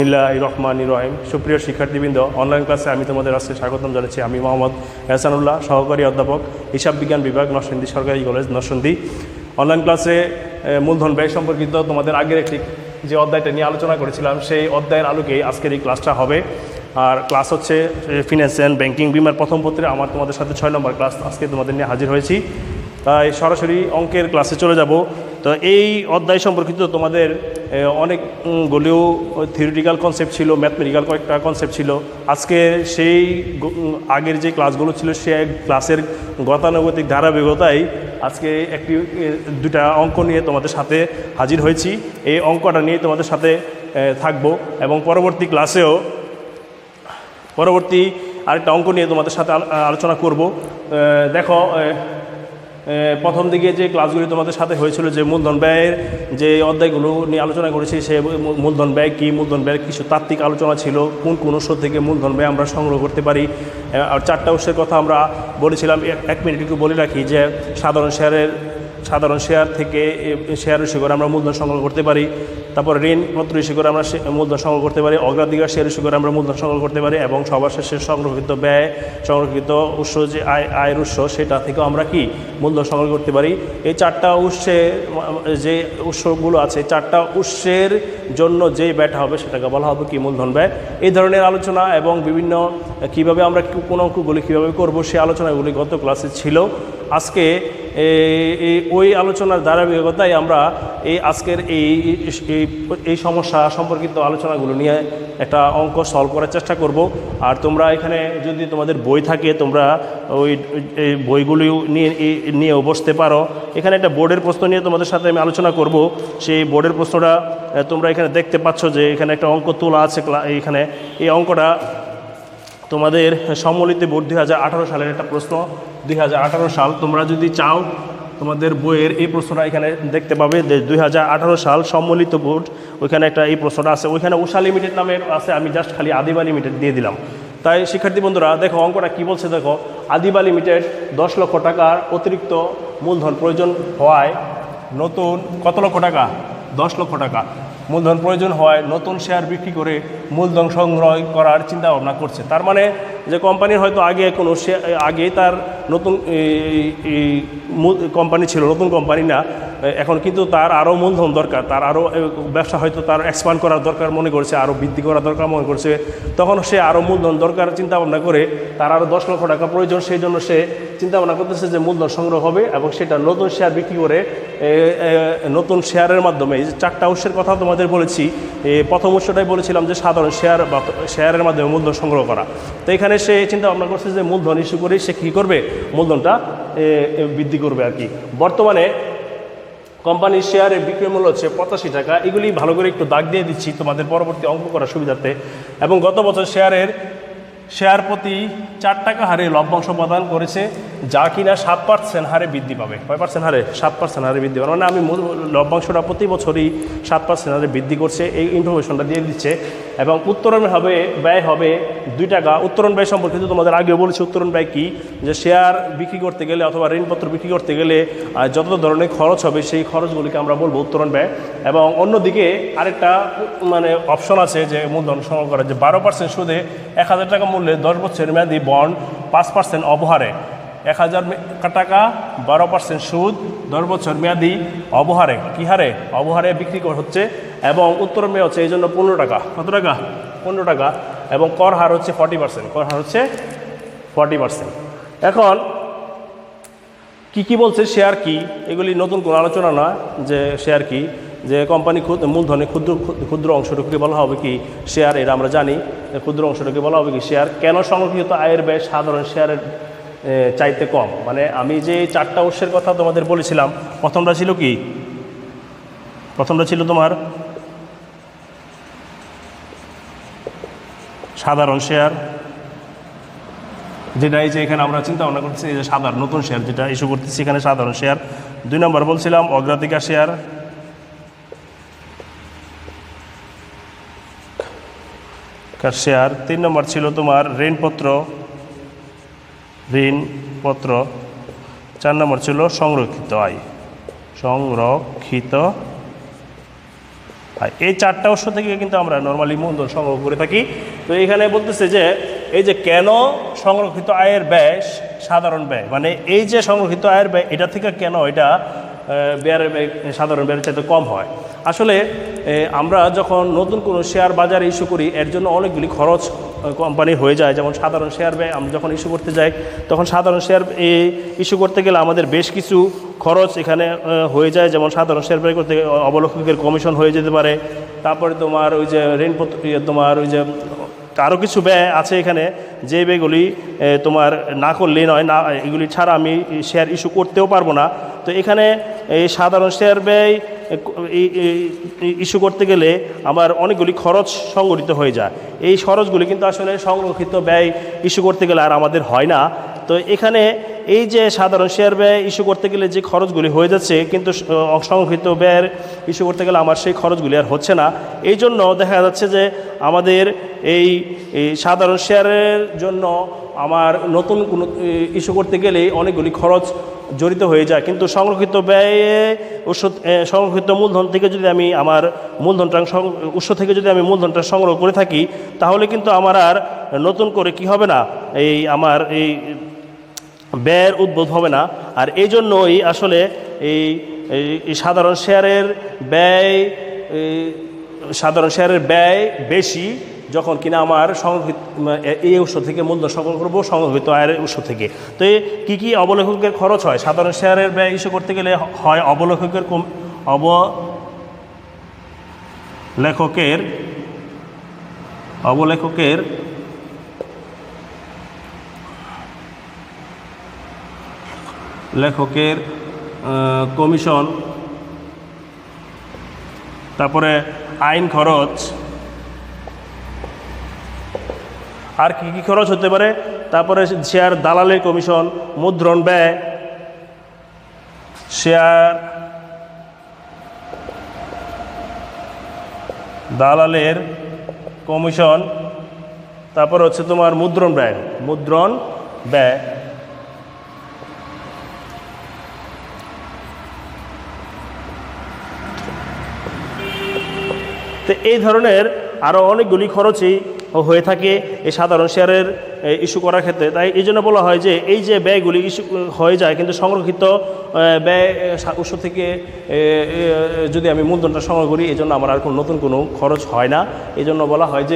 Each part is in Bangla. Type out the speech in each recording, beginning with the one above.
বিসমিল্লাহির রহমানির রহিম। সুপ্রিয় শিক্ষার্থীবৃন্দ, অনলাইন ক্লাসে আমি তোমাদের আজকে স্বাগতম জানাচ্ছি। আমি মোহাম্মদ এহসানুল্লাহ, সহকারী অধ্যাপক, হিসাব বিজ্ঞান বিভাগ, নরসিংদী সরকারি কলেজ, নরসিংদী। অনলাইন ক্লাসে মূলধন ব্যয় সম্পর্কিত তোমাদের আগের একটি যে অধ্যায়টা নিয়ে আলোচনা করেছিলাম, সেই অধ্যায়ের আলোকেই আজকের এই ক্লাসটা হবে। আর ক্লাস হচ্ছে ফিন্যান্স অ্যান্ড ব্যাংকিং বিমার প্রথম পত্রে আমার তোমাদের সাথে 6 নম্বর ক্লাস আজকে তোমাদের নিয়ে হাজির হয়েছি। তাই সরাসরি অঙ্কের ক্লাসে চলে যাব। তো এই অধ্যায় সম্পর্কিত তোমাদের অনেকগুলিও থিওরিটিক্যাল কনসেপ্ট ছিল, ম্যাথমেটিক্যাল কয়েকটা কনসেপ্ট ছিল। আজকে সেই আগের যে ক্লাসগুলো ছিল সে ক্লাসের গতানুগতিক ধারাবাহিকতায় আজকে দুটা অঙ্ক নিয়ে তোমাদের সাথে হাজির হয়েছি। এই অঙ্কটা নিয়ে তোমাদের সাথে থাকবো এবং পরবর্তী ক্লাসেও আরেকটা অঙ্ক নিয়ে তোমাদের সাথে আলোচনা করব। দেখো, প্রথম দিকে যে ক্লাসগুলি তোমাদের সাথে হয়েছিল, যে মূলধন ব্যয়ের যে অধ্যায়গুলো নিয়ে আলোচনা করেছি, সে মূলধন ব্যয় কী, মূলধন ব্যয়ের কিছু তাত্ত্বিক আলোচনা ছিল, কোন কোন উৎস থেকে মূলধন ব্যয় আমরা সংগ্রহ করতে পারি। আর 4টা উৎসের কথা আমরা বলেছিলাম। 1 মিনিট একটু বলে রাখি যে সাধারণ শেয়ার থেকে শেয়ার ইস্যু করে আমরা মূলধন সংগ্রহ করতে পারি। তারপর ঋণপত্র ইস্যু করে আমরা মূলধন সংগ্রহ করতে পারি। অগ্রাধিকার শেয়ার ইস্যু করে আমরা মূলধন সংগ্রহ করতে পারি। এবং সবার শেষে সংরক্ষিত উৎস যে আয়ের উৎস, সেটা থেকেও আমরা কি মূলধন সংগ্রহ করতে পারি। এই 4টা উৎসে যে উৎসগুলো আছে, 4টা উৎসের জন্য যে ব্যয়টা হবে সেটাকে বলা হবে কি মূলধন ব্যয়। এই ধরনের আলোচনা এবং বিভিন্ন কিভাবে আমরা কোন অঙ্কগুলি কীভাবে করব, সেই আলোচনাগুলি গত ক্লাসে ছিল। আজকে ওই আলোচনার ধারাবাহিকতায় আমরা আজকের এই সমস্যা সম্পর্কিত আলোচনাগুলো নিয়ে একটা অঙ্ক সলভ করার চেষ্টা করব। আর তোমরা এখানে যদি তোমাদের বই থাকে, তোমরা ওই বইগুলি নিয়েও বসতে পারো। এখানে একটা বোর্ডের প্রশ্ন নিয়ে তোমাদের সাথে আমি আলোচনা করব। সেই বোর্ডের প্রশ্নটা তোমরা এখানে দেখতে পাচ্ছ যে এখানে একটা অঙ্ক তোলা আছে। এখানে এই অঙ্কটা তোমাদের সম্মিলিত বোর্ড 2018 সালের একটা প্রশ্ন। 2018 সাল, তোমরা যদি চাও তোমাদের বইয়ের এই প্রশ্নটা এখানে দেখতে পাবে যে 2018 সাল সম্মিলিত বোর্ড, ওইখানে একটা এই প্রশ্নটা আছে। ওইখানে উষা লিমিটেড নামে আছে, আমি জাস্ট খালি আদিবা লিমিটেড দিয়ে দিলাম। তাই শিক্ষার্থী বন্ধুরা দেখো, অঙ্কটা কী বলছে দেখো। আদিবা লিমিটেড 10 লক্ষ টাকার অতিরিক্ত মূলধন প্রয়োজন হওয়ায় নতুন কত লক্ষ টাকা? 10 লক্ষ টাকা মূলধন প্রয়োজন হওয়ায় নতুন শেয়ার বিক্রি করে মূলধন সংগ্রহ করার চিন্তা ভাবনা করছে। তার মানে যে কোম্পানির হয়তো আগেই তার নতুন কোম্পানি ছিল, নতুন কোম্পানি না, এখন কিন্তু তার আরও মূলধন দরকার, তার আরও ব্যবসা হয়তো তার এক্সপান্ড করার দরকার মনে করছে, আরও বৃদ্ধি করার দরকার মনে করছে। তখন সে আরও মূলধন দরকার চিন্তা ভাবনা করে তার আরও 10 লক্ষ টাকা প্রয়োজন। সেই জন্য সে চিন্তা ভাবনা করতেছে যে মূলধন সংগ্রহ হবে এবং সেটা নতুন শেয়ার বিক্রি করে নতুন শেয়ারের মাধ্যমে। এই যে 4টা উৎসের কথা তোমাদের বলেছি, প্রথম উৎসটাই বলেছিলাম যে সাধারণ শেয়ার বা শেয়ারের মাধ্যমে মূলধন সংগ্রহ করা। তো এখানে সে চিন্তা ভাবনা করছে যে মূলধন ইস্যু করে সে কী করবে, মূলধনটা বৃদ্ধি করবে আর কি। বর্তমানে কোম্পানির শেয়ারের বিক্রয় মূল্য হচ্ছে 85 টাকা। এগুলি ভালো করে একটু দাগ দিয়ে দিচ্ছি তোমাদের পরবর্তী অঙ্ক করার সুবিধার্থে। এবং গত বছর শেয়ার প্রতি 4 টাকা হারে লভ্যাংশ প্রদান করেছে, যা কিনা 7% হারে বৃদ্ধি পাবে। কয় পার্সেন্ট হারে? 7% হারে বৃদ্ধি পাবে। মানে আমি লভ্যাংশটা প্রতি বছরই 7% হারে বৃদ্ধি করছে, এই ইনফরমেশনটা দিয়ে দিচ্ছে। এবং উত্তোলন ব্যয় হবে 2 টাকা। উত্তোলন ব্যয় সম্পর্কিত তোমাদের আগেও বলেছি। উত্তোলন ব্যয় কি? যে শেয়ার বিক্রি করতে গেলে অথবা ঋণপত্র বিক্রি করতে গেলে যত ধরনের খরচ হবে, সেই খরচগুলিকে আমরা বলবো উত্তোলন ব্যয়। এবং অন্যদিকে আরেকটা অপশন আছে যে মূলধন সংগ্রহ করা, যে 12% সুদে 1000 টাকা মূল্যে 10 বছরের মেয়াদি বন্ড 5% অবহারে, 1000 টাকা 12% সুদ 10 বছর মেয়াদি অবহারে, কী হারে? অবহারে বিক্রি হচ্ছে। এবং উত্তোলন ব্যয় হচ্ছে এই জন্য 15 টাকা। কত টাকা? 15 টাকা। এবং কর হার হচ্ছে 40%। কর হার হচ্ছে 40%। এখন কি বলছে শেয়ার কি, এগুলি নতুন কোনো আলোচনা নয়। যে শেয়ার কি, যে কোম্পানি মূলধনে ক্ষুদ্র অংশটুকুকে বলা হবে কি শেয়ার। এটা আমরা জানি, ক্ষুদ্র অংশটুকুকে বলা হবে কি শেয়ার। কেন সংরক্ষিত আয়ের ব্যয় সাধারণ শেয়ারের চাইতে কম? মানে আমি যে 4টা উৎসের কথা তোমাদের বলেছিলাম, প্রথমটা ছিল কি? প্রথমটা ছিল তোমার সাধারণ শেয়ার, যেটা এই যে এখানে আমরা চিন্তা ভাবনা করতেছি যে সাধারণ নতুন শেয়ার যেটা ইস্যু করতেছি, এখানে সাধারণ শেয়ার। 2 নম্বর বলছিলাম অগ্রাধিকার শেয়ার। 3 নম্বর ছিল তোমার ঋণপত্র। 4 নম্বর ছিল সংরক্ষিত আয়। আর এই 4টা উৎস থেকে কিন্তু আমরা নর্মালি মূলধন সংগ্রহ করে থাকি। তো এখানে বলতেছে যে এই যে কেন সংরক্ষিত আয়ের ব্যয় সাধারণ ব্যয়, মানে এই যে সংরক্ষিত আয়ের ব্যয় এটা থেকে কেন এটা ব্যয়ের ব্যয় সাধারণ ব্যয়ের চাইতে কম হয়। আসলে আমরা যখন নতুন কোনো শেয়ার বাজারে ইস্যু করি এর জন্য অনেকগুলি খরচ কোম্পানির হয়ে যায়। যেমন সাধারণ শেয়ার ব্যয় আমরা যখন ইস্যু করতে যাই তখন সাধারণ শেয়ার ইস্যু করতে গেলে আমাদের বেশ কিছু খরচ এখানে হয়ে যায়। যেমন সাধারণ শেয়ার ব্যয় করতে অবলেখকের কমিশন হয়ে যেতে পারে, তারপরে তোমার ওই যে ঋণপত্র তোমার ওই যে আরও কিছু ব্যয় আছে এখানে, যে ব্যয়গুলি তোমার না করলেই নয়, না এগুলি ছাড়া আমি শেয়ার ইস্যু করতেও পারবো না। তো এখানে এই সাধারণ শেয়ার ব্যয় ইস্যু করতে গেলে আমার অনেকগুলি খরচ সংগঠিত হয়ে যায়। এই খরচগুলি কিন্তু আসলে সংরক্ষিত ব্যয় ইস্যু করতে গেলে আর আমাদের হয় না। তো এখানে এই যে সাধারণ শেয়ার ব্যয় ইস্যু করতে গেলে যে খরচগুলি হয়ে যাচ্ছে, কিন্তু সংরক্ষিত ব্যয়ের ইস্যু করতে গেলে আমার সেই খরচগুলি আর হচ্ছে না। এই জন্য দেখা যাচ্ছে যে আমাদের এই সাধারণ শেয়ারের জন্য আমার নতুন কোনো ইস্যু করতে গেলেই অনেকগুলি খরচ জড়িত হয়ে যায়। কিন্তু সংরক্ষিত ব্যয়ে সংরক্ষিত মূলধন থেকে যদি আমি আমার মূলধনটা উৎস থেকে যদি আমি মূলধনটা সংগ্রহ করে থাকি তাহলে কিন্তু আমার আর নতুন করে কি হবে না, এই আমার এই ব্যয়ের উদ্ভব হবে না। আর এই জন্যই আসলে এই সাধারণ শেয়ারের ব্যয় বেশি যখন কিনা আমার সংরক্ষিত এই উৎস থেকে মূলধন সংগ্রহ করবো সংরক্ষিত আয়ের উৎস থেকে। তো কী কী অবলেখকের খরচ হয় সাধারণ শেয়ারের ব্যয় ইস্যু করতে গেলে? হয় অবলেখকের লেখকের কমিশন, তারপরে আইন খরচ, আর কী কী খরচ হতে পারে? তারপরে শেয়ার দালালের কমিশন, মুদ্রণ ব্যয়, শেয়ার দালালের কমিশন, তারপর হচ্ছে তোমার মুদ্রণ ব্যয়। তো এই ধরনের আরও অনেকগুলি খরচই হয়ে থাকে এই সাধারণ শেয়ারের ইস্যু করার ক্ষেত্রে। তাই এই জন্য বলা হয় যে এই যে ব্যয়গুলি ইস্যু হয়ে যায় কিন্তু সংরক্ষিত ব্যয় উৎস থেকে যদি আমি মূলধনটা সংগ্রহ করি এই জন্য আমার আর কোনো নতুন কোনো খরচ হয় না। এই জন্য বলা হয়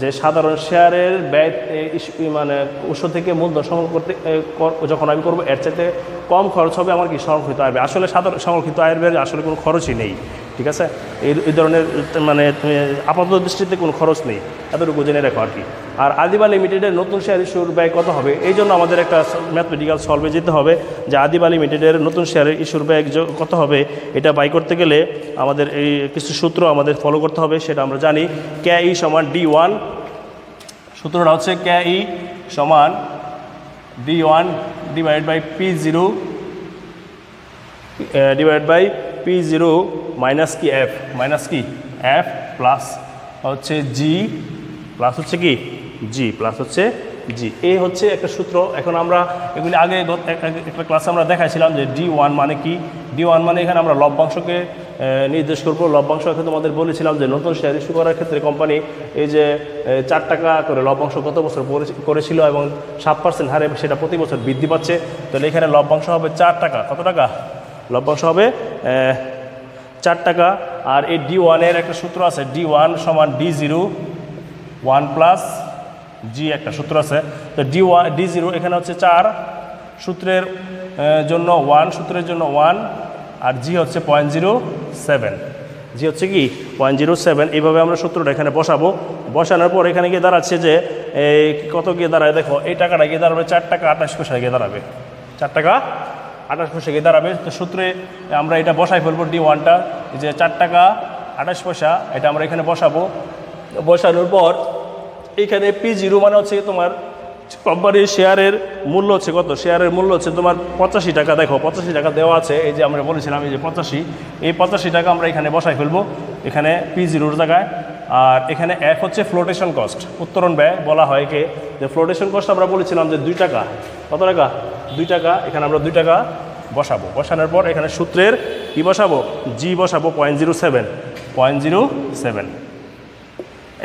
যে সাধারণ শেয়ারের ব্যয় মানে উৎস থেকে মূলধন সংগ্রহ করতে যখন আমি করবো এর চাইতে কম খরচ হবে আমার কি সংরক্ষিত আয় ব্যয়। আসলে সংরক্ষিত আয়ের ব্যয় আসলে কোনো খরচই নেই, ঠিক আছে? এই ধরনের মানে আপাতত দৃষ্টিতে কোনো খরচ নেই, এতটুকু জেনে রাখো আর কি। আর আদিবা লিমিটেডের নতুন শেয়ার ইস্যুর ব্যয় কত হবে? এই জন্য আমাদের একটা ম্যাথমেটিক্যাল সলভে যেতে হবে যে আদিবা লিমিটেডের নতুন শেয়ারের ইস্যুর ব্যয় কত হবে। এটা বাই করতে গেলে আমাদের এই কিছু সূত্র আমাদের ফলো করতে হবে, সেটা আমরা জানি। KE সমান D1, সূত্রটা হচ্ছে KE সমান D1 divide by P0 divide by P0 minus কি F, মাইনাস কি F প্লাস হচ্ছে G প্লাস হচ্ছে কি G প্লাস হচ্ছে G। এই হচ্ছে একটা সূত্র। এখন আমরা এগুলি আগে একটা ক্লাসে আমরা দেখাইছিলাম যে D1 মানে কি। D1 মানে এখানে আমরা লভ্যাংশকে নির্দেশ করবো। লভ্যাংশ এখন তোমাদের বলেছিলাম যে নতুন শেয়ার ইস্যু করার ক্ষেত্রে কোম্পানি এই যে 4 টাকা করে লভ্যাংশ গত বছর করেছিল এবং 7% হারে সেটা প্রতি বছর বৃদ্ধি পাচ্ছে। তাহলে এখানে লভ্যাংশ হবে 4 টাকা। কত টাকা লভ্যাংশ হবে? 4 টাকা। আর এই D1 এর একটা সূত্র আছে, D1 সমান D0 1 প্লাস G, একটা সূত্র আছে। তো D0 এখানে হচ্ছে 4, সূত্রের জন্য 1, সূত্রের জন্য 1, আর G হচ্ছে 0.07, G হচ্ছে কি 0.07। এইভাবে আমরা সূত্রটা এখানে বসাবো। বসানোর পর এখানে গিয়ে দাঁড়াচ্ছে যে কত গিয়ে দাঁড়ায় দেখো, এই টাকাটা গিয়ে দাঁড়াবে 4 টাকা 28 পয়সা গিয়ে দাঁড়াবে, 4 টাকা 28 পয়সা গিয়ে দাঁড়াবে। তো সূত্রে আমরা এটা বসাই ফেলবো, D1টা যে 4 টাকা 28 পয়সা, এটা আমরা এখানে বসাবো। বসানোর পর এখানে P0 মানে হচ্ছে তোমার কোম্পানির শেয়ারের মূল্য হচ্ছে কত? শেয়ারের মূল্য হচ্ছে তোমার 85 টাকা। দেখো 85 টাকা দেওয়া আছে, এই যে আমরা বলেছিলাম এই যে 85, এই 85 টাকা আমরা এখানে বসাই ফেলবো এখানে P0 জায়গায়। আর এখানে F হচ্ছে ফ্লোটেশন কস্ট, উত্তরণ ব্যয় বলা হয় কে। যে ফ্লোটেশন কস্ট আমরা বলেছিলাম যে 2 টাকা। কত টাকা? 2 টাকা। এখানে আমরা 2 টাকা বসাবো। বসানোর পর এখানে সূত্রের কি বসাবো? G বসাবো 0.07। 0.07।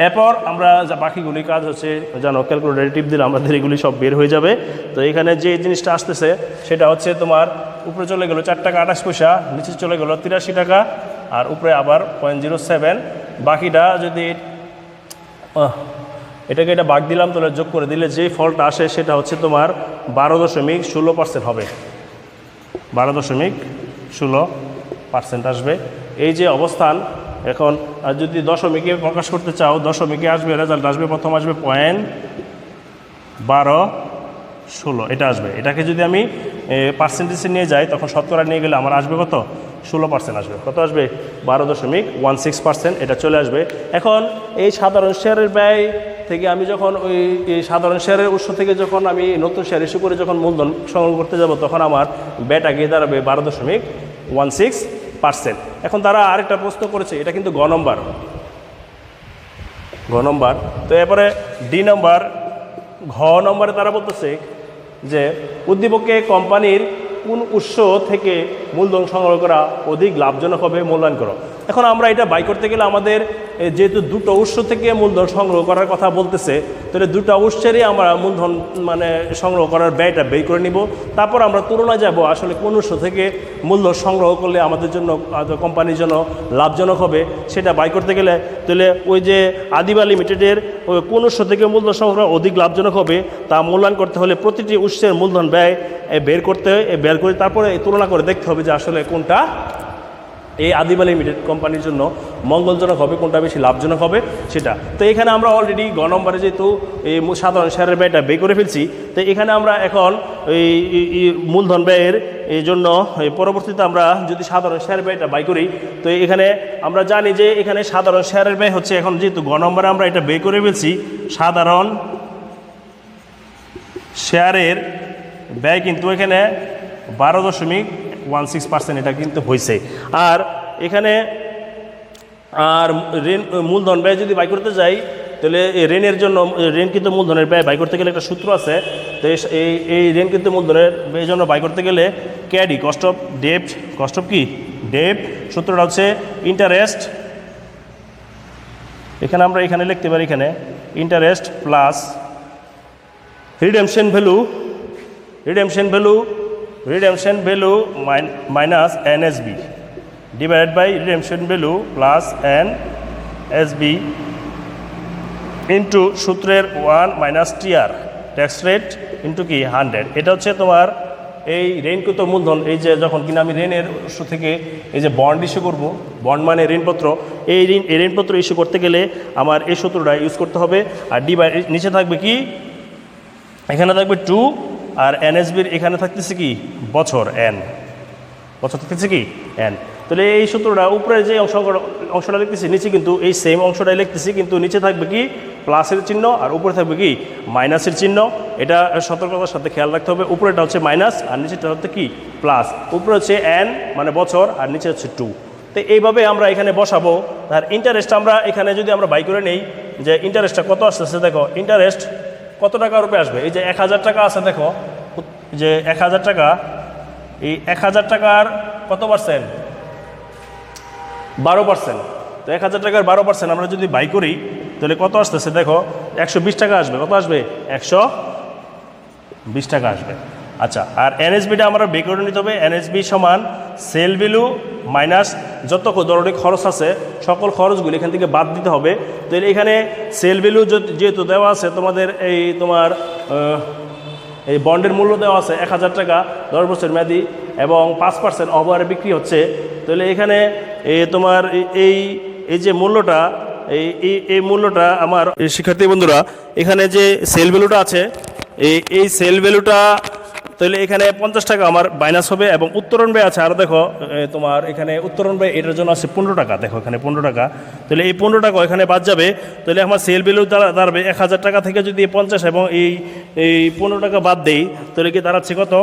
এরপর আমরা যা বাকিগুলি কাজ হচ্ছে জানো, ক্যালকুলেটর টিপ দিলে আমাদের এগুলি সব বের হয়ে যাবে। তো এখানে যে জিনিসটা আসতেছে সেটা হচ্ছে তোমার উপরে চলে গেল 4 টাকা 28 পয়সা, নিচে চলে গেল 83 টাকা, আর উপরে আবার 0.07। বাকিটা যদি এটাকে এটা ভাগ দিলাম, তাহলে যোগ করে দিলে যে ফলটা আসে সেটা হচ্ছে তোমার 12.16% হবে, 12.16% আসবে। এই যে অবস্থান এখন, যদি দশমিকে প্রকাশ করতে চাও, দশমিকে আসবে রেজাল্ট আসবে, প্রথম আসবে 0.1216 এটা আসবে। এটাকে যদি আমি পার্সেন্টেজে নিয়ে যাই, তখন শতকরা নিয়ে গেলে আমার আসবে কত, 16% আসবে। কত আসবে, 12.16% এটা চলে আসবে। এখন এই সাধারণ শেয়ারের ব্যয় থেকে আমি যখন ওই সাধারণ শেয়ারের উৎস থেকে যখন আমি নতুন শেয়ার ইস্যু করে যখন মূলধন সংগ্রহ করতে যাব, তখন আমার ব্যয়টা গিয়ে দাঁড়াবে 12.16%। এখন তারা আরেকটা প্রশ্ন করেছে, এটা কিন্তু গ নম্বর। তো এরপরে ডি নম্বর, ঘ নম্বরে তারা বলতেছে যে উদ্দীপকে কোম্পানির কোন উৎস থেকে মূলধন সংগ্রহ করা অধিক লাভজনক হবে মূল্যায়ন করো। এখন আমরা এটা বাই করতে গেলে আমাদের যেহেতু দুটো উৎস থেকে মূলধন সংগ্রহ করার কথা বলতেছে, তাহলে দুটো উৎসেরই আমরা মূলধন মানে সংগ্রহ করার ব্যয়টা বের করে নিব। তারপর আমরা তুলনায় যাব আসলে কোন উৎস থেকে মূলধন সংগ্রহ করলে আমাদের জন্য, কোম্পানির জন্য লাভজনক হবে, সেটা বাই করতে গেলে তাহলে ওই যে আদিবা লিমিটেডের ওই কোন উৎস থেকে মূলধন সংগ্রহ অধিক লাভজনক হবে তা মূল্যায়ন করতে হলে প্রতিটি উৎসের মূলধন ব্যয় বের করে তারপরে তুলনা করে দেখতে হবে যে আসলে কোনটা এই আদিবা লিমিটেড কোম্পানির জন্য মঙ্গলজনক হবে, কোনটা বেশি লাভজনক হবে সেটা। তো এখানে আমরা অলরেডি গ নম্বরে যেহেতু এই সাধারণ শেয়ারের ব্যয়টা বের করে ফেলছি, তো এখানে আমরা এখন এই মূলধন ব্যয়ের এই জন্য পরবর্তীতে আমরা যদি সাধারণ শেয়ার ব্যয়টা বাই করি, তো এখানে আমরা জানি যে এখানে সাধারণ শেয়ারের ব্যয় হচ্ছে, এখন যেহেতু গ নম্বরে আমরা এটা বের করে ফেলছি, সাধারণ শেয়ারের ব্যয় কিন্তু এখানে 12.16% এটা কিন্তু হয়েছে। আর এখানে আর ঋণ মূলধন ব্যয় যদি বাই করতে যাই, তাহলে ঋণের জন্য ঋণ কিন্তু মূলধনের ব্যয় বাই করতে গেলে একটা সূত্র আছে। তো এই ঋণ কিন্তু মূলধনের ব্যয়ের জন্য বাই করতে গেলে ক্যাডি কস্ট অফ কি ডেপ্ট, সূত্রটা হচ্ছে ইন্টারেস্ট। এখানে আমরা এখানে লিখতে পারি, এখানে interest plus redemption value minus NSB divided by redemption value plus NSB into সূত্রের 1 minus TR tax rate into কি 100। এটা হচ্ছে তোমার এই ঋণকৃত মূলধন। এই যে যখন কিনা আমি ঋণের উৎস থেকে এই যে বন্ড ইস্যু করব, বন্ড মানে ঋণপত্র, এই ঋণপত্র ইস্যু করতে গেলে আমার এই সূত্রটা ইউজ করতে হবে। আর ডিভাইড নিচে থাকবে কি, এখানে থাকবে 2, আর এনএসবির এখানে থাকতেছে কি বছর, বছর থাকতেছে কি এন। তাহলে এই সূত্রটা উপরে যে অংশটা লিখতেছি, নিচে কিন্তু এই সেম অংশটাই লিখতেছি, কিন্তু নিচে থাকবে কি প্লাসের চিহ্ন আর উপরে থাকবে কি মাইনাসের চিহ্ন। এটা সতর্কতার সাথে খেয়াল রাখতে হবে। উপরেটা হচ্ছে মাইনাস আর নিচেটা হচ্ছে কি প্লাস। উপরে হচ্ছে এন মানে বছর আর নিচে হচ্ছে 2। তো এইভাবে আমরা এখানে বসাবো। আর ইন্টারেস্ট আমরা এখানে যদি আমরা বাই করে নেই যে ইন্টারেস্টটা কত আসতেছে, দেখো ইন্টারেস্ট কত টাকার উপরে আসবে। এই যে 1000 টাকা আছে, দেখো যে 1000 টাকা, এই 1000 টাকার কত পার্সেন্ট, 12%। তো 1000 টাকার 12% আমরা যদি বাই করি তাহলে কত আসতেছে, দেখো 120 টাকা আসবে। কত আসবে, 120 টাকা আসবে। আচ্ছা, আর এনএসবিটা আমরা বের করে নিতে হবে। এনএসবি সমান সেল ভ্যালু মাইনাস যত ধরনের খরচ আছে সকল খরচগুলি এখান থেকে বাদ দিতে হবে। তো এখানে সেল ভ্যালু যেহেতু দেওয়া আছে তোমাদের, তোমার এই বন্ডের মূল্য দেওয়া আছে 1000 টাকা 10 বছর মেয়াদি এবং 5% অফারে বিক্রি হচ্ছে। তাহলে এখানে তোমার এই যে মূল্যটা, এই মূল্যটা আমার শিক্ষার্থী বন্ধুরা, এখানে যে সেল ভ্যালুটা আছে, এই সেল ভ্যালুটা তাহলে এখানে 50 টাকা আমার মাইনাস হবে এবং উত্তোলন ব্যয় আছে। আর দেখো তোমার এখানে উত্তোলন ব্যয় এটার জন্য আছে 15 টাকা। দেখো এখানে 15 টাকা, তাহলে এই 15 টাকা এখানে বাদ যাবে। তাহলে আমার সেল ভ্যালু দাঁড়াবে 1000 টাকা থেকে যদি 50 এবং এই 15 টাকা বাদ দেই, তাহলে কি দাঁড়াচ্ছে কত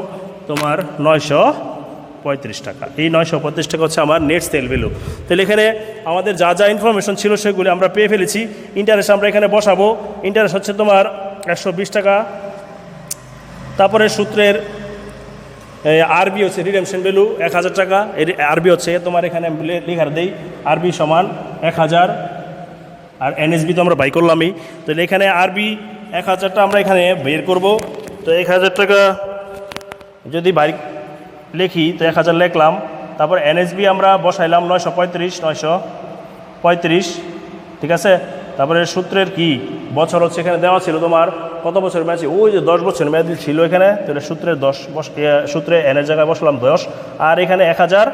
তোমার 935 টাকা। এই 935 টাকা হচ্ছে আমার নেট সেল ভ্যালু। তাহলে এখানে আমাদের যা যা ইনফরমেশন ছিল সেগুলি আমরা পেয়ে ফেলেছি। ইন্টারেস্ট আমরা এখানে বসাবো। ইন্টারেস্ট হচ্ছে তোমার 120 টাকা। তারপরে সূত্রের আরবি হচ্ছে রিডেমশন ভ্যালু 1000 টাকা, আরবি হচ্ছে তোমার এখানে লেখার দেই আরবি সমান 1000, আর এনএসবি তো আমরা বাই করলামই। তো এখানে আরবি 1000টা আমরা এখানে বের করব। তো 1000 টাকা যদি বাই লিখি তো 1000 লিখলাম, তারপর এনএসবি আমরা বসাইলাম 935, ঠিক আছে। তারপরে সূত্রের কি বছর হচ্ছে এখানে দেওয়া ছিল তোমার কত বছর মেয়াদি, ওই যে 10 বছর মেয়াদি ছিল এখানে, তাহলে সূত্রের 10 সূত্রে এনের জায়গায় বসলাম 10, আর এখানে 1000,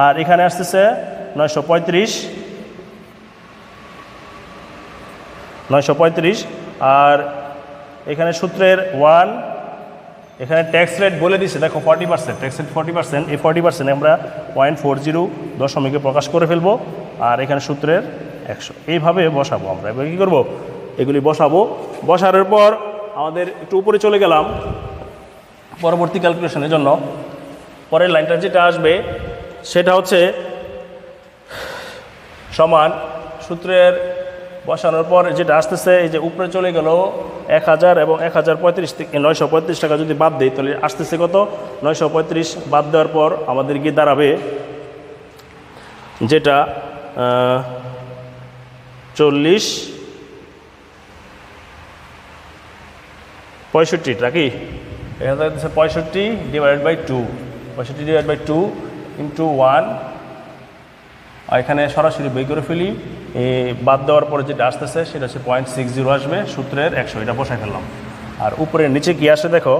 আর এখানে আসতেছে 935, আর এখানে সূত্রের 1, এখানে ট্যাক্স রেট বলে দিচ্ছে দেখো 40%, ট্যাক্স রেট 40%, এই 40% আমরা 0.40 দশমিকে প্রকাশ করে ফেলবো, আর এখানে সূত্রের 100, এইভাবে বসাবো আমরা। এবার কী করবো, এগুলি বসাবো। বসানোর পর আমাদের একটু উপরে চলে গেলাম পরবর্তী ক্যালকুলেশনের জন্য। পরের লাইনটা যেটা আসবে সেটা হচ্ছে সমান সূত্রের বসানোর পর যেটা আসতেছে, এই যে উপরে চলে গেল 1000 এবং 1035 থেকে 935 টাকা যদি বাদ দেয় তাহলে আসতেছে কত, 935 বাদ দেওয়ার পর আমাদের গিয়ে দাঁড়াবে যেটা 65 কি এখানে থাকতেছে 65 divided by 2, 65 divide by 2 into 1, আর এখানে সরাসরি বের করে ফেলি। বাদ দেওয়ার পরে যেটা আসতেছে সেটা হচ্ছে 0.60 আসবে, সূত্রের 100 এটা বসাই ফেললাম। আর উপরের নিচে কি আসে দেখো,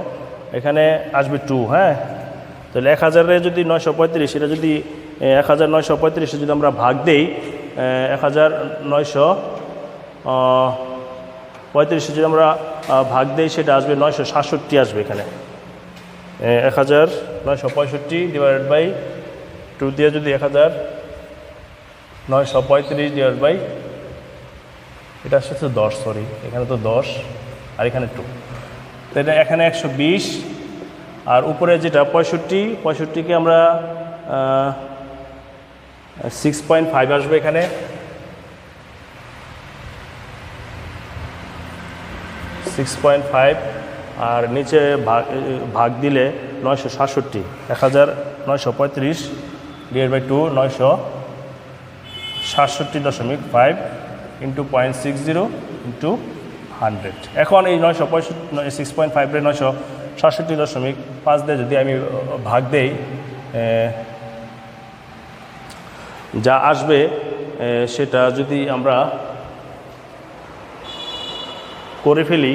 এখানে আসবে 2, হ্যাঁ। তাহলে 1000-এ যদি 935, এটা যদি 1935 যদি আমরা ভাগ দেই, 1935 যদি আমরা ভাগ দেই সেটা আসবে 967 আসবে এখানে। 1965 ডিভাইডেড বাই 2 দিয়ে যদি 1935 ডিভাইড বাই, এটা আসছে 10, সরি এখানে তো 10 আর এখানে 2, তো এটা এখানে 120, আর উপরে যেটা 65কে আমরা 6.5 আসবে এখানে, 6.5, আর নিচে ভাগ দিলে 967, 1935 ডিভাইড বাই 2, 967.5 ইন্টু 0.60 ইন্টু 100। এখন এই 6.5 967.5 দিয়ে যদি আমি ভাগ দেই, যা আসবে সেটা যদি আমরা করে ফেলি,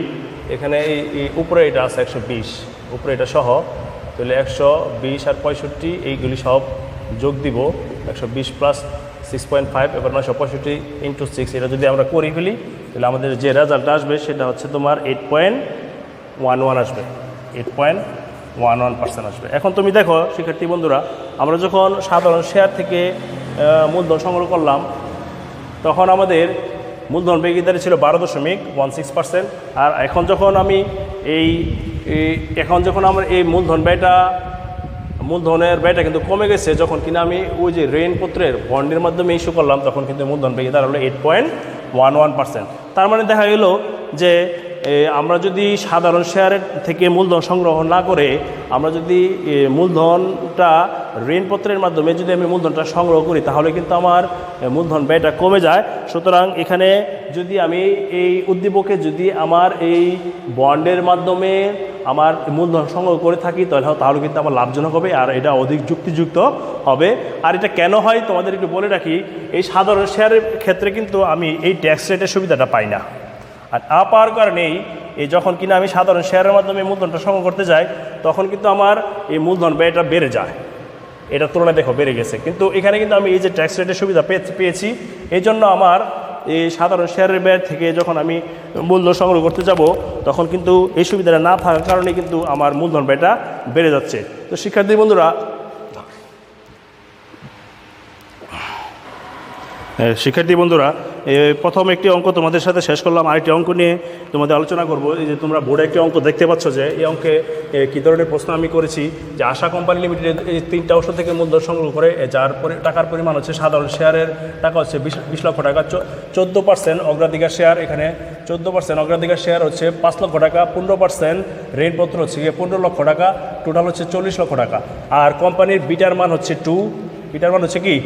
এখানে এই উপরে এটা আছে 120, উপরে এটা সহ, তাহলে 120 আর 65 এইগুলি সব যোগ দিব, 120 প্লাস 6.5, এবার 965 ইন্টু 6, এটা যদি আমরা করে ফেলি তাহলে আমাদের যে রেজাল্টটা আসবে সেটা হচ্ছে তোমার 8.11 আসবে, 8.11% আসবে। এখন তুমি দেখো শিক্ষার্থী বন্ধুরা, আমরা যখন সাধারণ শেয়ার থেকে মূলধন সংগ্রহ করলাম তখন আমাদের মূলধন ব্যয়িদারি ছিল 12.16%, আর এখন যখন আমরা এই মূলধনের ব্যয়টা কিন্তু কমে গেছে, যখন কিনা আমি ওই যে ঋণপত্রের বন্ডের মাধ্যমে ইস্যু করলাম তখন কিন্তু মূলধন ব্যয় দাঁড়ালো 8.11%। তার মানে দেখা গেল যে আমরা যদি সাধারণ শেয়ারের থেকে মূলধন সংগ্রহ না করে আমরা যদি মূলধনটা ঋণপত্রের মাধ্যমে যদি আমি মূলধনটা সংগ্রহ করি তাহলে কিন্তু আমার মূলধন ব্যয়টা কমে যায়। সুতরাং এখানে যদি আমি এই উদ্দীপকে যদি আমার এই বন্ডের মাধ্যমে আমার মূলধন সংগ্রহ করে থাকি তাহলে কিন্তু আমার লাভজনক হবে, আর এটা অধিক যুক্তিযুক্ত হবে। আর এটা কেন হয় তোমাদের একটু বলে রাখি, এই সাধারণ শেয়ারের ক্ষেত্রে কিন্তু আমি এই ট্যাক্স রেটের সুবিধাটা পাই না, আর না পাওয়ার কারণেই যখন কিনা আমি সাধারণ শেয়ারের মাধ্যমে মূলধনটা সংগ্রহ করতে যাই তখন কিন্তু আমার এই মূলধন ব্যয়টা বেড়ে যায়, এটার তুলনায় দেখো বেড়ে গেছে। কিন্তু এখানে কিন্তু আমি এই যে ট্যাক্স রেটের সুবিধা পেয়েছি, এই জন্য আমার এই সাধারণ শেয়ারের ব্যয় থেকে যখন আমি মূলধন সংগ্রহ করতে যাব তখন কিন্তু এই সুবিধাটা না থাকার কারণে কিন্তু আমার মূলধন ব্যয়টা বেড়ে যাচ্ছে। তো শিক্ষার্থী বন্ধুরা প্রথম একটি অঙ্ক তোমাদের সাথে শেষ করলাম, আরেকটি অঙ্ক নিয়ে তোমাদের আলোচনা করব। এই যে তোমরা বোর্ডে একটি অঙ্ক দেখতে পাচ্ছ, যে এই অঙ্কে কী ধরনের প্রশ্ন আমি করেছি, যে আশা কোম্পানি লিমিটেড এই 3টা অংশ থেকে মূলধন সংগ্রহ করে, যার টাকার পরিমাণ হচ্ছে সাধারণ শেয়ারের টাকা হচ্ছে 20 লক্ষ টাকা, 14% অগ্রাধিকার শেয়ার, এখানে 14% অগ্রাধিকার শেয়ার হচ্ছে 5 লক্ষ টাকা, 15% ঋণপত্র হচ্ছে 15 লক্ষ টাকা, টোটাল হচ্ছে 40 লক্ষ টাকা। আর কোম্পানির বিটার মান হচ্ছে 2, বিটার মান হচ্ছে কি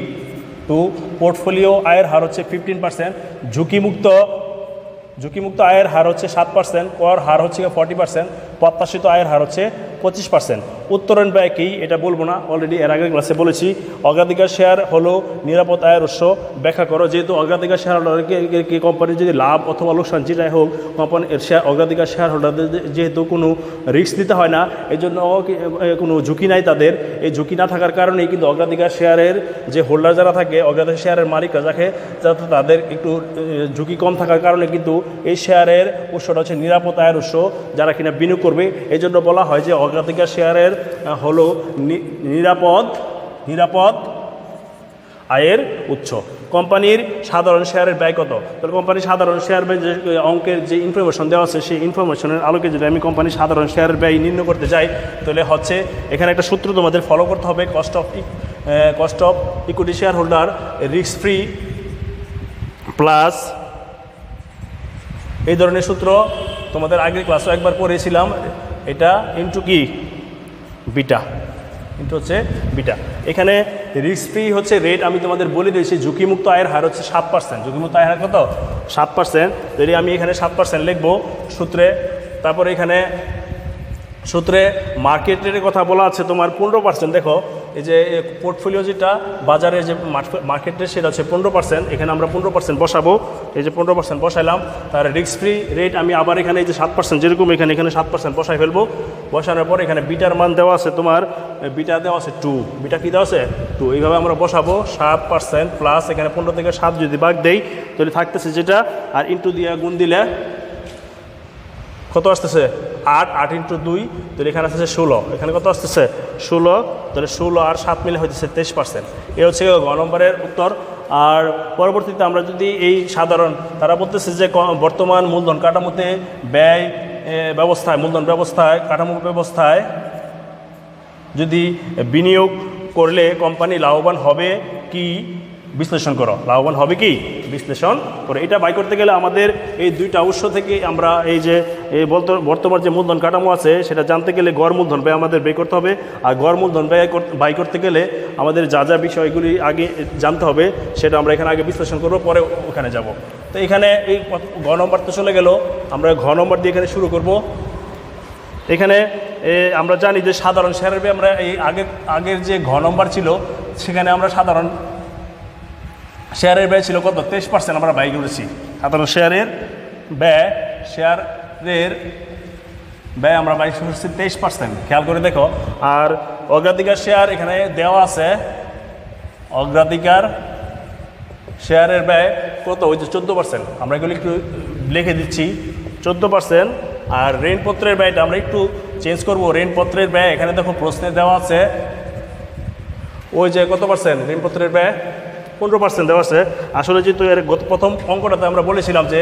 2, পোর্টফোলিও আয়ের হার হচ্ছে 15%, ঝুঁকিমুক্ত আয়ের হার হচ্ছে 7%, কর হার হচ্ছে 40%, প্রত্যাশিত আয়ের হার হচ্ছে 25%। উত্তরণ ব্যয় কি এটা বলবো না, অলরেডি এর আগের ক্লাসে বলেছি। অগ্রাধিকার শেয়ার হলো নিরাপদ আয়ের উৎস, ব্যাখ্যা করো। যেহেতু অগ্রাধিকার শেয়ার হোল্ডারকে কোম্পানির যদি লাভ অথবা লোকসান যেটাই হোক, কোম্পানির অগ্রাধিকার শেয়ার হোল্ডারদের যেহেতু কোনো রিস্ক দিতে হয় না, এই জন্য কোনো ঝুঁকি নাই তাদের। এই ঝুঁকি না থাকার কারণেই কিন্তু অগ্রাধিকার শেয়ারের যে হোল্ডার যারা থাকে, অগ্রাধিকার শেয়ারের মালিকরা যাকে, যাতে তাদের একটু ঝুঁকি কম থাকার কারণে কিন্তু এই শেয়ারের উৎসটা হচ্ছে নিরাপদ আয়ের উৎস, যারা কিনা বিনিয়োগ করবে। এই জন্য বলা হয় যে অগ্রাধিকার শেয়ারের হলো নিরাপদ আয়ের উৎস। কোম্পানির সাধারণ শেয়ারের ব্যয় কত? তাহলে কোম্পানির সাধারণ শেয়ার ব্যয় যে অঙ্কের যে ইনফরমেশন দেওয়া আছে, সেই ইনফরমেশনের আলোকে যদি আমি কোম্পানির সাধারণ শেয়ারের ব্যয় নির্ণয় করতে যাই, তাহলে হচ্ছে এখানে একটা সূত্র তোমাদের ফলো করতে হবে, cost of equity share holder risk free plus, এই ধরনের সূত্র তোমাদের আগের ক্লাসও একবার পড়েছিলাম, এটা ইন্টু কি বিটা, ইন্টু হচ্ছে বিটা। এখানে রিস্ক ফ্রি হচ্ছে রেট, আমি তোমাদের বলে দিয়েছি। ঝুঁকিমুক্ত আয়ের হার হচ্ছে 7%, ঝুঁকিমুক্ত আয়ের হার কত? 7%। যদি আমি এখানে 7% লিখবো সূত্রে, তারপরে এখানে সূত্রে মার্কেট রেটের কথা বলা আছে তোমার 15%। দেখো এই যে পোর্টফোলিও যেটা বাজারে যে মার্কেট রেট সেটা হচ্ছে 15%, এখানে আমরা 15% বসাবো। এই যে 15% বসাইলাম, তার রিস্ক ফ্রি রেট আমি আবার এখানে এই যে 7% যেরকম এখানে 7% বসাই ফেলবো। বসানোর পর এখানে বিটার মান দেওয়া আছে তোমার, বিটা দেওয়া আছে 2, বিটা কী দেওয়া আছে 2, এইভাবে আমরা বসাবো। 7% প্লাস এখানে 15 থেকে 7 যদি ভাগ দেই তাহলে থাকতেছে যেটা, আর ইন্টু দিয়ে গুণ দিলে কত আসতেছে 8 ইন্টু 2, তাহলে এখানে আসতেছে 16, এখানে কত আসতেছে 16, তাহলে 16 আর 7 মিলে হইতেছে 23%। এ হচ্ছে গ নম্বরের উত্তর। আর পরবর্তীতে আমরা যদি এই সাধারণ, তারা বলতেছে যে বর্তমান মূলধন কাঠামোতে ব্যয় ব্যবস্থায়, মূলধন ব্যবস্থায়, কাঠামো ব্যবস্থায় যদি বিনিয়োগ করলে কোম্পানি লাভবান হবে কি বিশ্লেষণ করো, লাভবান হবে কি বিশ্লেষণ করে। এটা বাই করতে গেলে আমাদের এই 2টা উৎস থেকে আমরা এই যে বর্তমান যে মূলধন কাঠামো আছে সেটা জানতে গেলে গড় মূলধন ব্যয় আমাদের বের করতে হবে। আর গড় মূলধন ব্যয় বাই করতে গেলে আমাদের যা যা বিষয়গুলি আগে জানতে হবে সেটা আমরা এখানে আগে বিশ্লেষণ করবো, পরে ওখানে যাব। তো এখানে এই ঘ নম্বর তো চলে গেল, আমরা ঘ নম্বর দিয়ে এখানে শুরু করব। এখানে আমরা জানি যে সাধারণ শেয়ারের ব্যয়, আমরা এই আগের যে ঘ নম্বর ছিল সেখানে আমরা সাধারণ শেয়ারের ব্যয় ছিল কত 23% আমরা ব্যয় করেছি। সাধারণ শেয়ারের ব্যয় আমরা ব্যয় করেছি 23%, খেয়াল করে দেখো। আর অগ্রাধিকার শেয়ার এখানে দেওয়া আছে, অগ্রাধিকার শেয়ারের ব্যয় কত, ওই যে 14%, আমরা এগুলো একটু লিখে দিচ্ছি 14%। আর ঋণপত্রের ব্যয়টা আমরা একটু চেঞ্জ করব, ঋণপত্রের ব্যয় এখানে দেখো প্রশ্নে দেওয়া আছে ওই যে কত পার্সেন্ট, ঋণপত্রের ব্যয় 15% দেওয়া আছে। আসলে যেহেতু এর প্রথম অঙ্কটাতে আমরা বলেছিলাম যে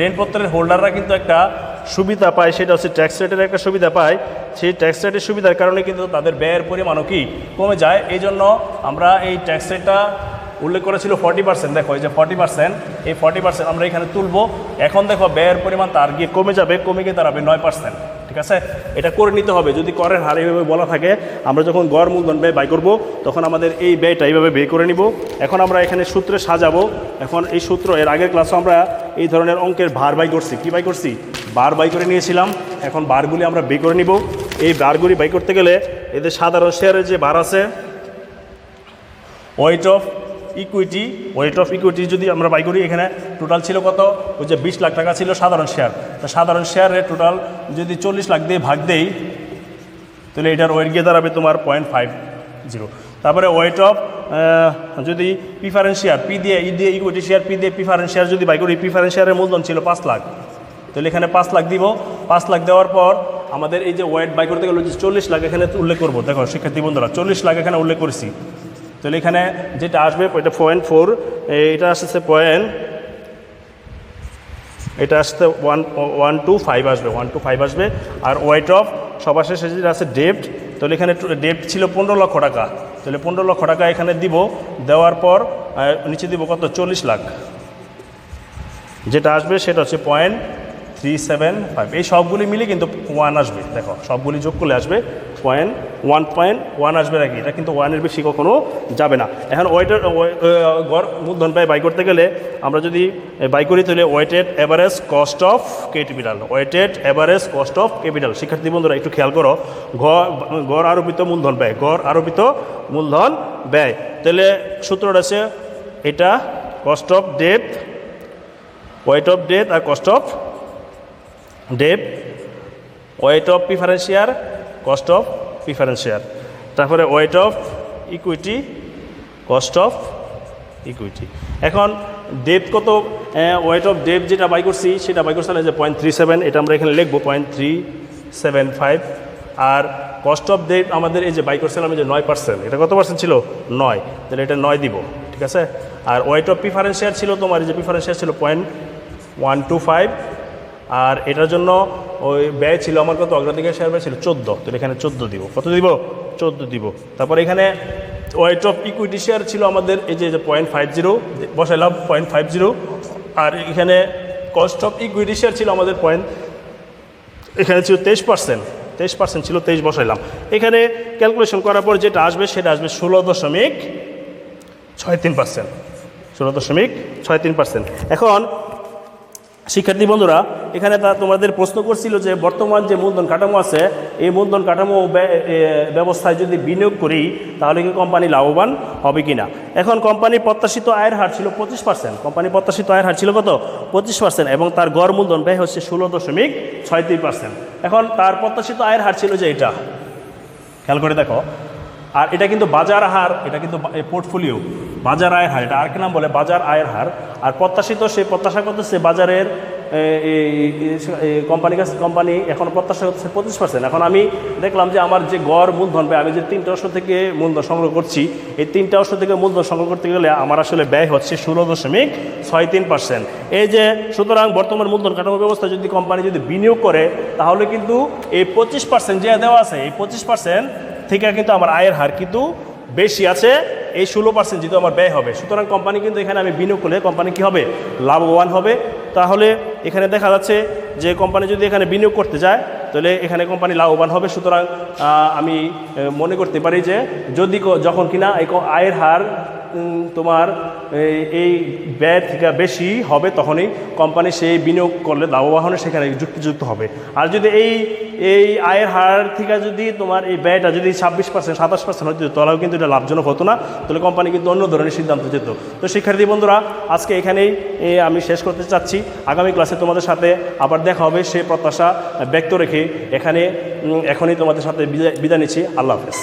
ঋণপত্রের হোল্ডাররা কিন্তু একটা সুবিধা পায়, সেটা হচ্ছে ট্যাক্স রেটের একটা সুবিধা পায়। সেই ট্যাক্স রেটের সুবিধার কারণে কিন্তু তাদের ব্যয়ের পরিমাণও কি কমে যায়। এই জন্য আমরা এই ট্যাক্স রেটটা উল্লেখ করেছিল 40%। দেখো এই যে 40%, এই 40% আমরা এখানে তুলব। এখন দেখো ব্যয়ের পরিমাণ তার গিয়ে কমে যাবে, কমে গিয়ে দাঁড়াবে 9%। ঠিক আছে, এটা করে নিতে হবে। যদি করের হার এইভাবে বলা থাকে, আমরা যখন গড় মূলধন ব্যয় বাই করব তখন আমাদের এই ব্যয়টা এইভাবে বের করে নিব। এখন আমরা এখানে সূত্রে সাজাবো। এখন এই সূত্র, এর আগের ক্লাসে আমরা এই ধরনের অঙ্কের ভার বাই করছি। কি বাই করছি? বার বাই করে নিয়েছিলাম। এখন বারগুলি আমরা বের করে নিব। এই বারগুলি বাই করতে গেলে এদের সাধারণ শেয়ারের যে বার আছে, ওয়েট অফ ইকুইটি যদি আমরা বাই করি, এখানে টোটাল ছিল কত, ওই যে 20 লাখ টাকা ছিল সাধারণ শেয়ার। তো সাধারণ শেয়ারের টোটাল যদি 40 লাখ দিয়ে ভাগ দেই তাহলে এটার ওয়েট গিয়ে দাঁড়াবে তোমার 0.50। তারপরে ওয়েট অফ যদি প্রিফারেন্স শেয়ার, পি দিয়ে ইকুইটি শেয়ার, পি দিয়ে প্রিফারেন্স শেয়ার যদি বাই করি, প্রিফারেন্স শেয়ারের মূলধন ছিল 5 লাখ। তাহলে এখানে 5 লাখ দিব। 5 লাখ দেওয়ার পর আমাদের এই যে ওয়েট বাই করতে গেলে 40 লাখ এখানে উল্লেখ করবো। দেখো শিক্ষার্থী বন্ধুরা, 40 লাখ এখানে উল্লেখ করেছি। তাহলে এখানে যেটা আসবে ওইটা 0.4, এটা আসছে এটা আসতে 125 আসবে, 125 আসবে। আর ওয়েট অফ সবার শেষে যেটা আছে ডেপ্ট, তাহলে এখানে ডেপ্ট ছিল 15 লক্ষ টাকা, তাহলে 15 লক্ষ টাকা এখানে দিব, দেওয়ার পর নিচে দিব কত 40 লাখ, যেটা আসবে সেটা হচ্ছে 0.375। এই সবগুলি মিলে কিন্তু 1 আসবে, দেখো সবগুলি যোগ করলে আসবে 1.1 আসবে নাকি, এটা কিন্তু 1-এর বেশি কখনো যাবে না। এখন ওয়েটের গড় মূলধন ব্যয় বাই করতে গেলে আমরা যদি বাই করি তাহলে weighted average cost of capital, weighted average cost of capital. শিক্ষার্থী বন্ধুরা একটু খেয়াল করো, গড় আরোপিত মূলধন ব্যয়, গড় আরোপিত মূলধন ব্যয়, তাহলে সূত্রটা আছে এটা cost of debt, weight of debt আর cost of debt, weight of preference share, cost of preference share, তারপরে weight of equity, cost of equity. এখন ডেট কত, ওয়েট অফ ডেট যেটা বাই করছি সেটা বাই করছি যে 0.37, এটা আমরা এখানে লিখবো 0.375। আর কস্ট অফ ডেট আমাদের এই যে বাই করছিলাম যে 9%, এটা কত পার্সেন্ট ছিল 9, তাহলে এটা 9 দিব, ঠিক আছে। আর ওয়েট অফ প্রিফারেন্স শেয়ার ছিল তোমার এই যে প্রিফারেন্স শেয়ার ছিল 0.125, আর এটার জন্য ওই ব্যয় ছিল আমার কত, অগ্রাধিকার শেয়ার ব্যয় ছিল 14, তো এখানে 14 দিব, কত দিব 14 দিব। তারপর এখানে ওয়েট অফ ইকুইটি শেয়ার ছিল আমাদের এই যে 0.50 বসাইলাম 0.50, আর এখানে কস্ট অফ ইকুইটি শেয়ার ছিল আমাদের এখানে ছিল 23% ছিল, 23 বসাইলাম। এখানে ক্যালকুলেশন করার পর যেটা আসবে সেটা আসবে 16.63%, 16.63%। এখন শিক্ষার্থী বন্ধুরা এখানে তোমাদের প্রশ্ন করছিল যে বর্তমান যে মূলধন কাঠামো আছে এই মূলধন কাঠামো ব্যবস্থায় যদি বিনিয়োগ করি তাহলে কি কোম্পানি লাভবান হবে কিনা। এখন কোম্পানির প্রত্যাশিত আয়ের হার ছিল 25%, কোম্পানির প্রত্যাশিত আয়ের হার ছিল কত 25%, এবং তার গড় মূলধন ব্যয় হচ্ছে 16.63%। এখন তার প্রত্যাশিত আয়ের হার ছিল যে এটা, খেয়াল করে দেখো, আর এটা কিন্তু বাজার হার, এটা কিন্তু পোর্টফোলিও বাজার আয়ের হার, এটা আর কি নাম বলে বাজার আয়ের হার। আর প্রত্যাশিত সে প্রত্যাশা করতেছে বাজারের কোম্পানি এখন প্রত্যাশা করতেছে 25%। এখন আমি দেখলাম যে আমার যে গড় মূলধন ব্যয়, আমি যে 3টা অংশ থেকে মূলধন সংগ্রহ করছি, এই 3টা অংশ থেকে মূলধন সংগ্রহ করতে গেলে আমার আসলে ব্যয় হচ্ছে 16.63%। এই যে সুতরাং বর্তমান মূলধন কাঠামো ব্যবস্থা যদি কোম্পানি যদি বিনিয়োগ করে তাহলে কিন্তু এই 25% যে দেওয়া আছে এই 25% থেকে কিন্তু আমার আয়ের হার কিন্তু বেশি আছে, এই 16% যেহেতু আমার ব্যয় হবে। সুতরাং কোম্পানি কিন্তু এখানে আমি বিনিয়োগ করলে কোম্পানি কী হবে, লাভবান হবে। তাহলে এখানে দেখা যাচ্ছে যে কোম্পানি যদি এখানে বিনিয়োগ করতে যায় তাহলে এখানে কোম্পানি লাভবান হবে। সুতরাং আমি মনে করতে পারি যে যদি যখন কিনা এই আয়ের হার তোমার এই ব্যয় থেকে বেশি হবে তখনই কোম্পানি সেই বিনিয়োগ করলে লাভবান সেখানে যুক্তিযুক্ত হবে। আর যদি এই আয়ের হার থেকে যদি তোমার এই ব্যয়টা যদি 26% 27% হতো তাহলেও কিন্তু এটা লাভজনক হতো না, তাহলে কোম্পানি কিন্তু অন্য ধরনের সিদ্ধান্ত যেত। তো শিক্ষার্থী বন্ধুরা আজকে এখানেই আমি শেষ করতে চাচ্ছি। আগামী ক্লাসে তোমাদের সাথে আবার দেখা হবে সেই প্রত্যাশা ব্যক্ত রেখে এখনই তোমাদের সাথে বিদায় নিচ্ছি। আল্লাহ হাফেজ।